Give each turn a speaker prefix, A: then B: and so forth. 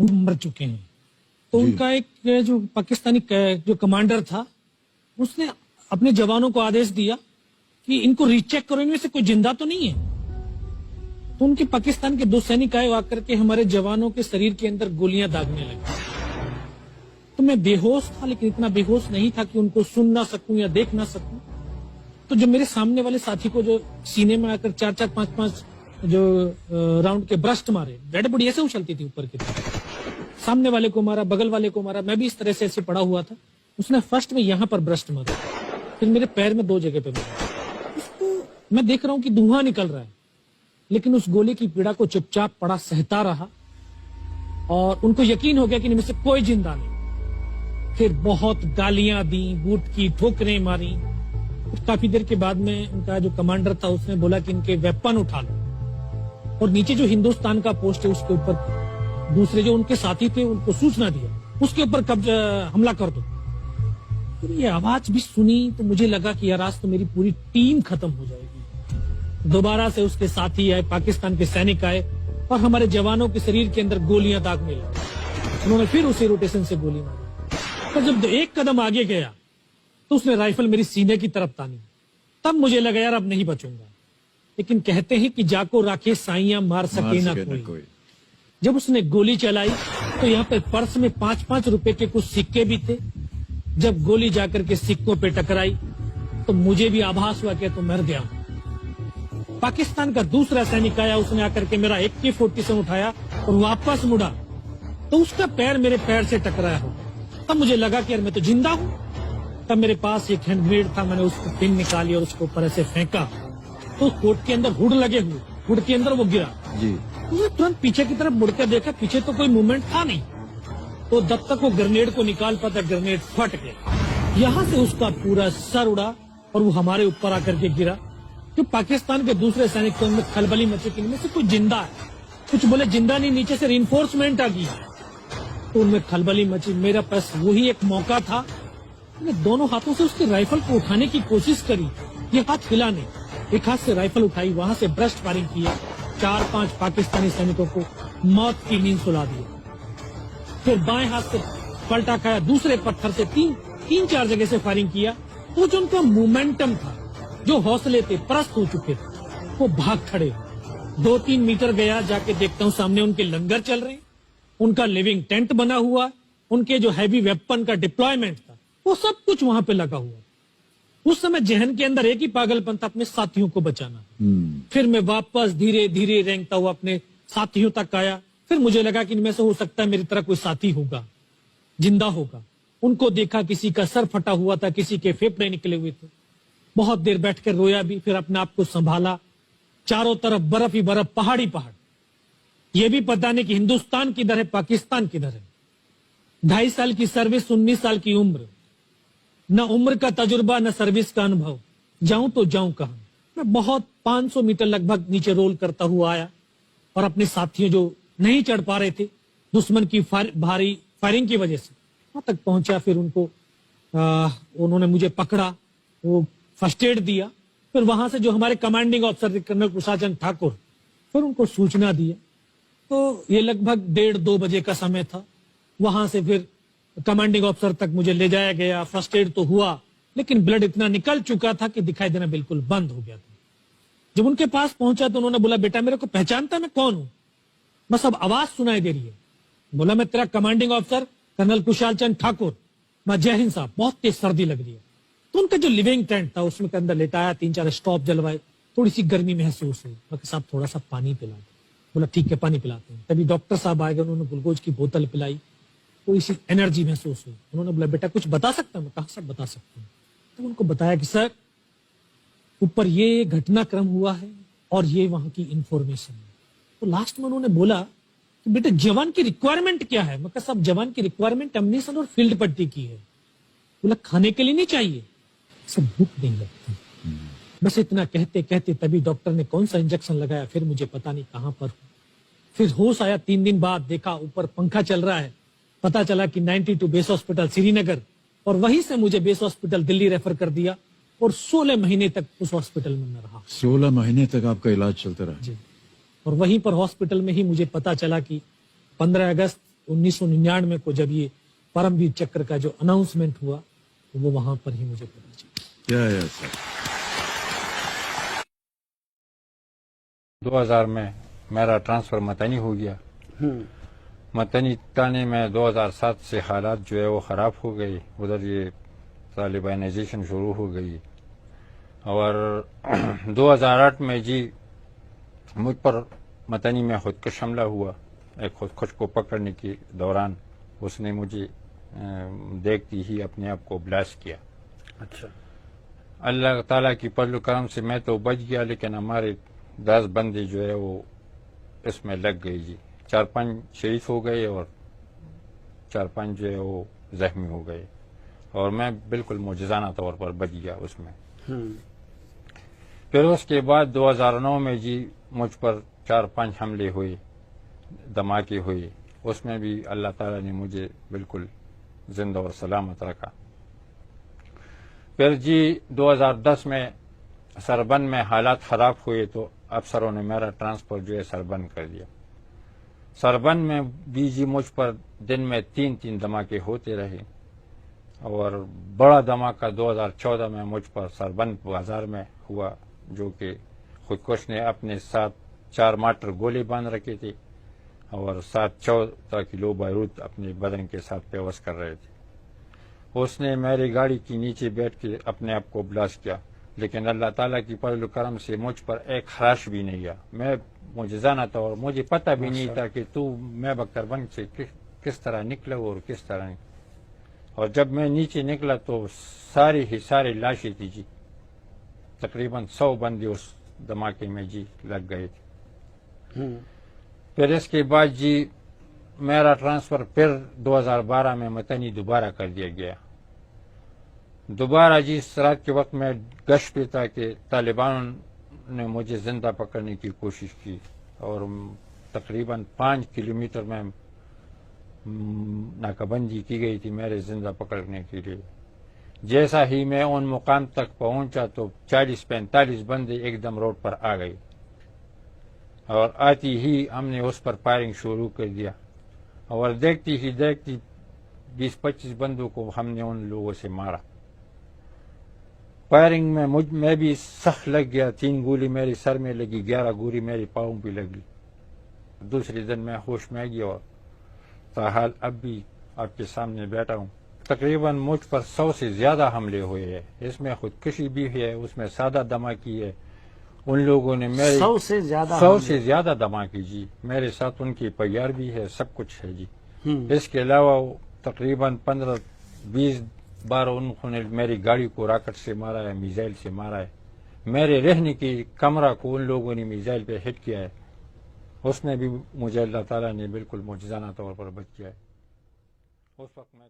A: वो मर चुके हैं। तो उनका एक जो पाकिस्तानी जो कमांडर था, उसने अपने जवानों को आदेश दिया कि इनको रीचेक करो, इनमें से कोई जिंदा तो नहीं है। तो उनके पाकिस्तान के 2 सैनिक आए, आकर के हमारे जवानों के शरीर के अंदर गोलियां दागने लगे। तो मैं बेहोश था, लेकिन इतना बेहोश नहीं था कि उनको सुन ना सकूं या देख ना सकूं। तो जो मेरे सामने वाले साथी को जो सीने में आकर 4-4, 5-5 जो राउंड के ब्रस्ट मारे, डेड बॉडी ऐसे उछलती थी ऊपर की तरफ, सामने वाले को मारा, बगल वाले को मारा, मैं भी इस तरह से ऐसे पड़ा हुआ था। उसने फर्स्ट में यहां पर ब्रस्ट मारा, फिर मेरे पैर में 2 जगह पे मारा। उसको मैं देख रहा हूं कि धुआं निकल रहा है, लेकिन उस गोली की पीड़ा को चुपचाप पड़ा सहता रहा और उनको यकीन हो गया कि इनमें से कोई जिंदा नहीं। फिर बहुत गालियां दी, बूट की ठोकरें मारी। काफी देर के बाद में उनका जो कमांडर था उसने बोला कि इनके वेपन उठा लो, और नीचे जो हिंदुस्तान का पोस्ट है उसके ऊपर दूसरे जो उनके साथी थे उनको सूचना दिया, उसके ऊपर कब्जा हमला कर दो। तो ये आवाज भी सुनी तो मुझे लगा कि यार आज तो मेरी पूरी टीम खत्म हो जाएगी। दोबारा से उसके साथी आए, पाकिस्तान के सैनिक आए और हमारे जवानों के शरीर के अंदर गोलियां दागने लगे। उन्होंने फिर उसी रोटेशन से गोली मारी। तो जब 1 कदम आगे गया तो उसने राइफल मेरी सीने की तरफ तानी। तब मुझे लगा यार अब नहीं बचूंगा, लेकिन कहते हैं कि जाको राखे साइयां मार सके ना कोई। जब उसने गोली चलाई तो यहाँ पे पर्स में 5-5 रुपए के कुछ सिक्के भी थे। जब गोली जाकर के सिक्कों पे टकराई तो मुझे भी आभास हुआ कि तो मर गया। पाकिस्तान का दूसरा सैनिक आया, उसने आकर के मेरा AK-47 उठाया और वापस मुड़ा तो उसका पैर मेरे पैर से टकराया हो। तब मुझे लगा कि यार मैं तो जिंदा हूं। तब मेरे पास एक हैंड ग्रेनेड था, मैंने उसको पिन निकाली और उसको ऊपर ऐसे फेंका तो कोट के अंदर हुड लगे हुए, हुड के अंदर वो गिरा जी। तो तुरंत पीछे की तरफ मुड़कर देखा, पीछे तो कोई मूवमेंट था नहीं। तो जब तक वो ग्रेनेड को निकाल पाता, ग्रेनेड फट गया। यहाँ से उसका पूरा सर उड़ा और वो हमारे ऊपर आकर के गिरा। जो पाकिस्तान के दूसरे सैनिक थे उनमें खलबली मची कि इनमें से कोई जिंदा है, कुछ बोले जिंदा नहीं, नीचे से रिइंफोर्समेंट आ गई। तो उनमें खलबली मची। मेरा पास वही एक मौका था, मैंने दोनों हाथों से उसकी राइफल को उठाने की कोशिश करी, ये हाथ हिला नहीं। एक हाथ से राइफल उठाई, वहां से ब्रस्ट फायरिंग किया, 4-5 पाकिस्तानी सैनिकों को मौत की नींद सुला दिया। फिर बाएं हाथ से पलटा खाया, दूसरे पत्थर से 3-4 जगह से फायरिंग किया। तो जो उनका मोमेंटम था, जो हौसले थे, परस्त हो चुके थे, वो भाग खड़े। 2-3 मीटर गया, जाके देखता हूँ सामने उनके लंगर चल रहे हैं, उनका लिविंग टेंट बना हुआ, उनके जो हैवी वेपन का डिप्लॉयमेंट था वो सब कुछ वहां पे लगा हुआ। उस समय जहन के अंदर एक ही पागलपन था, अपने साथियों को बचाना। फिर मैं वापस धीरे धीरे रेंगता हुआ अपने साथियों तक आया। फिर मुझे लगा कि इनमें से हो सकता है मेरी तरह कोई साथी होगा, जिंदा होगा। उनको देखा, किसी का सर फटा हुआ था, किसी के फेफड़े निकले हुए थे। बहुत देर बैठकर रोया भी, फिर अपने आप को संभाला। चारों तरफ बर्फ ही बर्फ, पहाड़ी पहाड़। ये भी पता नहीं कि हिंदुस्तान किधर है, पाकिस्तान किधर है। 2.5 साल की सर्विस, 19 साल की उम्र, न उम्र का तजुर्बा न सर्विस का अनुभव। जाऊं तो जाऊं कहां। मैं बहुत 500 मीटर लगभग नीचे रोल करता हुआ आया और अपने साथियों जो नहीं चढ़ पा रहे थे दुश्मन की भारी फायरिंग की वजह से, वहां तक पहुंचा। फिर उनको उन्होंने मुझे पकड़ा, वो फर्स्ट एड दिया। फिर वहां से जो हमारे कमांडिंग ऑफिसर थे कर्नल कुशाचंद ठाकुर, फिर उनको सूचना दिया। तो ये लगभग 1:30-2 बजे का समय था। वहां से फिर कमांडिंग ऑफिसर तक मुझे ले जाया गया। फर्स्ट एड तो हुआ, लेकिन ब्लड इतना निकल चुका था कि दिखाई देना बिल्कुल बंद हो गया था। जब उनके पास पहुंचा तो उन्होंने बोला, बेटा मेरे को पहचानता मैं कौन हूं? बस अब आवाज सुनाई दे रही है। बोला, मैं तेरा कमांडिंग ऑफिसर कर्नल कुशालचंद ठाकुर। मैं, जय हिंद साहब, बहुत तेज सर्दी लग रही है। तो उनका जो लिविंग टेंट था उसमें के अंदर लेटाया, 3-4 स्टॉप जलवाए, थोड़ी सी गर्मी महसूस हुई। मैं, साहब थोड़ा सा पानी पिला दो। बोला, ठीक है पानी पिलाते हैं। तभी डॉक्टर साहब आए गए, उन्होंने ग्लूकोज की बोतल पिलाई, थोड़ी सी एनर्जी महसूस हुई। उन्होंने बोला, बेटा कुछ बता सकता हूं? मैं कहा, सब बता सकते हैं। तो उनको बताया कि सर ऊपर ये घटनाक्रम हुआ है और ये वहां की इंफॉर्मेशन है। तो लास्ट में उन्होंने बोला कि बेटा जवान की रिक्वायरमेंट क्या है? मैं कहा, सब जवान की रिक्वायरमेंट एम्युनिशन और फील्ड पट्टी की है। बोला, खाने के लिए नहीं चाहिए? सब भूख नहीं लगती। बस इतना कहते कहते तभी डॉक्टर ने कौन सा इंजेक्शन लगाया, फिर मुझे पता नहीं कहां पर। फिर होश आया 3 दिन बाद, देखा ऊपर पंखा चल रहा है। पता चला कि 92 बेस हॉस्पिटल श्रीनगर, और वहीं से मुझे बेस हॉस्पिटल दिल्ली रेफर कर दिया और 16 महीने तक उस हॉस्पिटल में मैं रहा।
B: 16 महीने तक आपका इलाज चलता रहा?
A: जी। और वहीं पर हॉस्पिटल में ही मुझे पता चला कि 15 अगस्त 1999 को जब ये परमवीर चक्र का जो अनाउंसमेंट हुआ तो वो वहां पर ही मुझे पता चला।
B: या सर
C: 2000 में मेरा ट्रांसफर मतनी हो गया। मतनी ताने में 2007 से हालात जो है वो ख़राब हो गई, उधर ये तालिबानाइजेशन शुरू हो गई और 2008 में जी मुझ पर मतनी में खुदकश हमला हुआ। एक खुदकुश को पकड़ने के दौरान उसने मुझे देखती ही अपने आप को ब्लास्ट किया।
B: अच्छा,
C: अल्लाह ताला की फजल करम से मैं तो बच गया, लेकिन हमारे 10 बंदे जो है वो इसमें लग गई जी। 4-5 शहीद हो गए और 4-5 जो है वो जख्मी हो गए और मैं बिल्कुल मुजज़ाना तौर पर बच गया उसमें। फिर उसके बाद 2009 में जी मुझ पर 4-5 हमले हुए, धमाके हुए, उसमें भी अल्लाह ताला ने मुझे बिल्कुल जिंदा और सलामत रखा। फिर जी 2010 में सरबन में हालात ख़राब हुए तो अफसरों ने मेरा ट्रांसफ़र जो है सरबन कर दिया। सरबन में भी जी मुझ पर दिन में 3-3 धमाके होते रहे और बड़ा धमाका 2014 में मुझ पर सरबन बाजार में हुआ, जो कि खुदकुश ने अपने साथ 4 माटर गोले बांध रखे थे और 14 किलो बारूद अपने बदन के साथ पेवस कर रहे थे। उसने मेरी गाड़ी के नीचे बैठ के अपने आप को ब्लास्ट किया, लेकिन अल्लाह ताला की फजल करम से मुझ पर एक खराश भी नहीं गया। मैं मुजज़ाना था और मुझे पता भी नहीं था कि मैं बख्तरबंद से किस तरह निकला और किस तरह नहीं। और जब मैं नीचे निकला तो सारी लाशें थी जी। तकरीबन 100 बंदे उस धमाके में जी लग गए थे। फिर इसके बाद जी मेरा ट्रांसफ़र फिर 2012 में मतनी दोबारा कर दिया गया। दोबारा जी इस रात के वक्त में गश्त पे था कि तालिबान ने मुझे जिंदा पकड़ने की कोशिश की और तकरीबन 5 किलोमीटर में नाकाबंदी की गई थी मेरे जिंदा पकड़ने के लिए। जैसा ही मैं उन मुकाम तक पहुंचा तो 40-45 बंदे एकदम रोड पर आ गए और आती ही हमने उस पर फायरिंग शुरू कर दिया और देखती 20-25 बंदों को हमने उन लोगों से मारा। फायरिंग में मैं भी सख्त लग गया। 3 गोली मेरे सर में लगी, 11 गोली मेरे पाँव भी लगी। दूसरे दिन मैं होश में आ गया और ताहाल अब भी आपके सामने बैठा हूँ। तकरीबन मुझ पर 100 से ज्यादा हमले हुए हैं। इसमें खुदकुशी भी है, उसमें सादा धमाकी है। उन लोगों ने मेरे
B: 100 से ज्यादा
C: धमाकी जी मेरे साथ, उनकी पैयार भी है, सब कुछ है जी। इसके अलावा तकरीबन 15-20 बार उन्होंने मेरी गाड़ी को रॉकेट से मारा है, मिसाइल से मारा है। मेरे रहने की कमरा को उन लोगों ने मिसाइल पे हिट किया है। उसमें भी मुझे अल्लाह ताला ने बिल्कुल मुजज़ाना तौर पर बच किया है। उस वक्त मैं